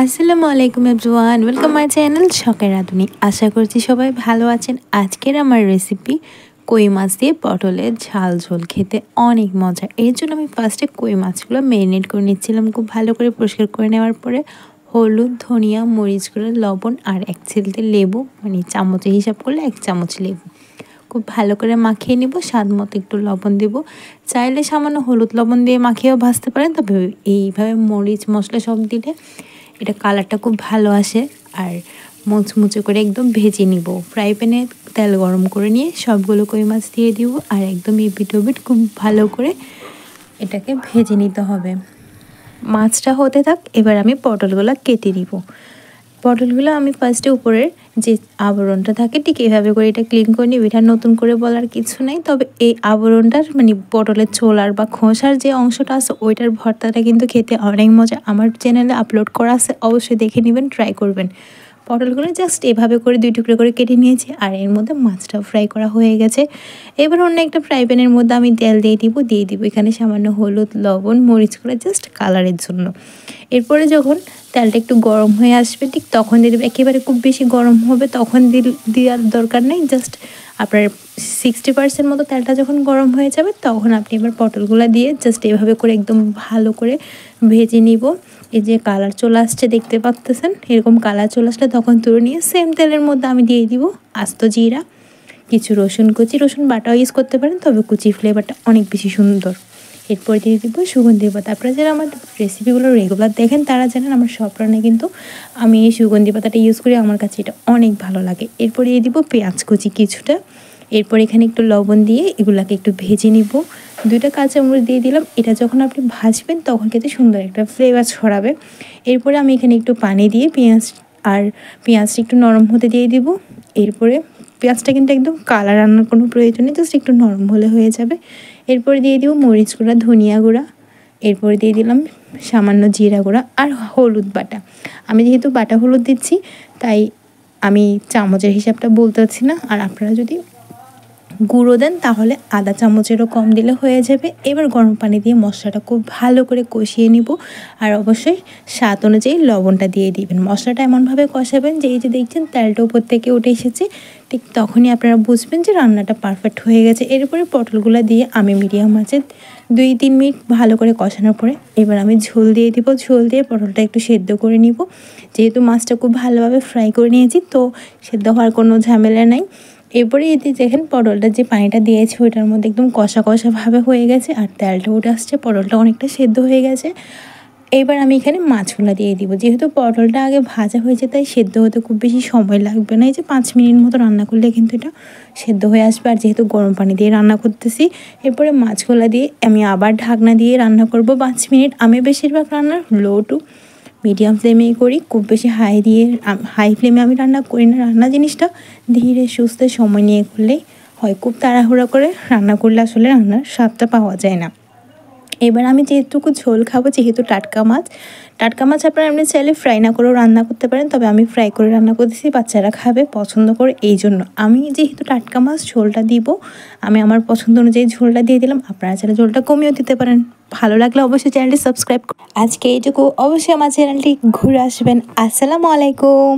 আসসালামু আলাইকুম everyone, welcome my channel শখের রাঁধুনি। আশা করছি সবাই ভালো আছেন। আজকের আমার রেসিপি কই মাছ দিয়ে পটলের ঝাল ঝোল, খেতে অনেক মজা। এর জন্য আমি ফার্স্টে কই মাছগুলো ম্যারিনেট করে নিচ্ছিলাম খুব ভালো করে পরিষ্কার করে নেওয়ার পরে। হলুদ, ধনিয়া, মরিচ গুঁড়ো, লবণ আর এক ছিলতে লেবু, মানে চামচে হিসাব করলে 1 চামচ লেবু খুব ভালো করে মাখিয়ে নিব। স্বাদ মতো একটু লবণ দেব, চাইলে সামান্য হলুদ লবণ দিয়ে মাখিয়েও ভাজতে পারেন, তবে এইভাবে মরিচ মশলা সব দিলে এটা কালারটা খুব ভালো আসে। আর মুচমুচে করে একদম ভেজে নিব। ফ্রাই প্যানে তেল গরম করে নিয়ে সবগুলো কই মাছ দিয়ে দিব আর একদম এপিট ওপিট খুব ভালো করে এটাকে ভেজে নিতে হবে। মাছটা হতে থাক, এবার আমি পটলগুলো কেটে নিব। পটলগুলো আমি ফার্স্টে উপরের যে আবরণটা থাকে ঠিক এভাবে করে এটা ক্লিন করে নিব। এটা নতুন করে বলার কিছু নেই, তবে এই আবরণটার মানে পটলের ছোলার বা খোসার যে অংশটা আছে ওইটার ভর্তাটা কিন্তু খেতে অনেক মজা। আমার চ্যানেলে আপলোড করা আছে, অবশ্যই দেখে নেবেন, ট্রাই করবেন। পটলগুলো জাস্ট এভাবে করে 2 টুকরো করে কেটে নিয়েছি আর এর মধ্যে মাছটাও ফ্রাই করা হয়ে গেছে। এবার অন্য একটা ফ্রাই প্যানের মধ্যে আমি তেল দিয়ে দিব এখানে সামান্য হলুদ, লবণ, মরিচ করে জাস্ট কালারের জন্য। এরপরে যখন তেলটা একটু গরম হয়ে আসবে ঠিক তখন দিয়ে দেবে। একেবারে খুব বেশি গরম হবে তখন দেওয়ার দরকার নেই, জাস্ট আপনার 60% মতো তেলটা যখন গরম হয়ে যাবে তখন আপনি এবার পটলগুলো দিয়ে জাস্ট এভাবে করে একদম ভালো করে ভেজে নিব। এই যে কালার চলে আসছে দেখতে পাচ্ছেন, এরকম কালার চলে আসলে তখন তুলে নিয়ে সেম তেলের মধ্যে আমি দিয়ে দিব আস্ত জিরা, কিছু রসুন কুচি, রসুন বাটাও ইউজ করতে পারেন, তবে কুচি ফ্লেভারটা অনেক বেশি সুন্দর। এরপর দিয়ে দিব সুগন্ধি পাতা। আপনারা যারা আমার রেসিপিগুলো রেগুলার দেখেন তারা জানেন আমার সব রান্নায় কিন্তু আমি এই সুগন্ধি পাতাটা ইউজ করি, আমার কাছে এটা অনেক ভালো লাগে। এরপর দিয়ে দিব পেঁয়াজ কুচি কিছুটা। এরপর এখানে একটু লবণ দিয়ে এগুলাকে একটু ভেজে নিব। 2টা কাঁচামরিচ দিয়ে দিলাম। এটা যখন আপনি ভাজবেন তখন খেতে সুন্দর একটা ফ্লেভার ছড়াবে। এরপরে আমি এখানে একটু পানি দিয়ে পেঁয়াজটা একটু নরম হতে দিয়ে দিব। এরপরে পেঁয়াজটা কিন্তু একদম কালার রান্নার কোনো প্রয়োজন নেই, জাস্ট একটু নরম হলে হয়ে যাবে। এরপরে দিয়ে দিব মরিচ গুঁড়া, ধনিয়া গুঁড়া, এরপরে দিয়ে দিলাম সামান্য জিরা গুঁড়া আর হলুদ বাটা। আমি যেহেতু বাটা হলুদ দিচ্ছি তাই আমি চামচের হিসাবটা বলতে পারছি না, আর আপনারা যদি গুঁড়ো দেন তাহলে আধা চামচেরও কম দিলে হয়ে যাবে। এবার গরম পানি দিয়ে মশলাটা খুব ভালো করে কষিয়ে নিব আর অবশ্যই স্বাদ অনুযায়ী লবণটা দিয়ে দিবেন। মশলাটা এমনভাবে কষাবেন যে এই যে দেখছেন তেলটা উপর থেকে উঠে এসেছে, ঠিক তখনই আপনারা বুঝবেন যে রান্নাটা পারফেক্ট হয়ে গেছে। এরপরে পটলগুলো দিয়ে আমি মিডিয়াম আঁচে 2-3 মিনিট ভালো করে কষানোর পরে এবার আমি ঝোল দিয়ে দিব। ঝোল দিয়ে পটলটা একটু সেদ্ধ করে নিব। যেহেতু মাছটা খুব ভালোভাবে ফ্রাই করে নিয়েছি তো সেদ্ধ হওয়ার কোনো ঝামেলা নাই। এরপরে এতে দেখেন পটলটা যে পানিটা দিয়েছি ওইটার মধ্যে একদম কষা কষাভাবে হয়ে গেছে আর তেলটা উঠে আসছে, পটলটা অনেকটা সেদ্ধ হয়ে গেছে। এবার আমি এখানে মাছগুলো দিয়ে দিব। যেহেতু পটলটা আগে ভাজা হয়েছে তাই সেদ্ধ হতে খুব বেশি সময় লাগবে না। এই যে 5 মিনিট মতো রান্না করলে কিন্তু এটা সেদ্ধ হয়ে আসবে। আর যেহেতু গরম পানি দিয়ে রান্না করতেছি, এরপরে মাছগুলো দিয়ে আমি আবার ঢাকনা দিয়ে রান্না করব 5 মিনিট। আমি বেশিরভাগ রান্না লো টু মিডিয়াম ফ্লেমেই করি, খুব বেশি হাই ফ্লেমে আমি রান্না করি না। রান্না জিনিসটা ধীরে সুস্থে সময় নিয়ে করলেই হয়, খুব তাড়াহুড়া করে রান্না করলে আসলে রান্নার স্বাদটা পাওয়া যায় না। এবার আমি যেটুকু ঝোল খাবো, যেহেতু টাটকা মাছ আপনারা এমনি চাইলে ফ্রাই না করেও রান্না করতে পারেন, তবে আমি ফ্রাই করে রান্না করতেছি, বাচ্চারা খাবে পছন্দ করে, এই জন্য আমি যেহেতু টাটকা মাছ ঝোলটা দিব আমি আমার পছন্দ অনুযায়ী ঝোলটা দিয়ে দিলাম। আপনারা চাইলে ঝোলটা কমিয়েও দিতে পারেন। ভালো লাগলে অবশ্যই চ্যানেলটি সাবস্ক্রাইব। আজকে এইটুকু, অবশ্যই আমার চ্যানেলটি ঘুরে আসবেন। আসসালামু আলাইকুম।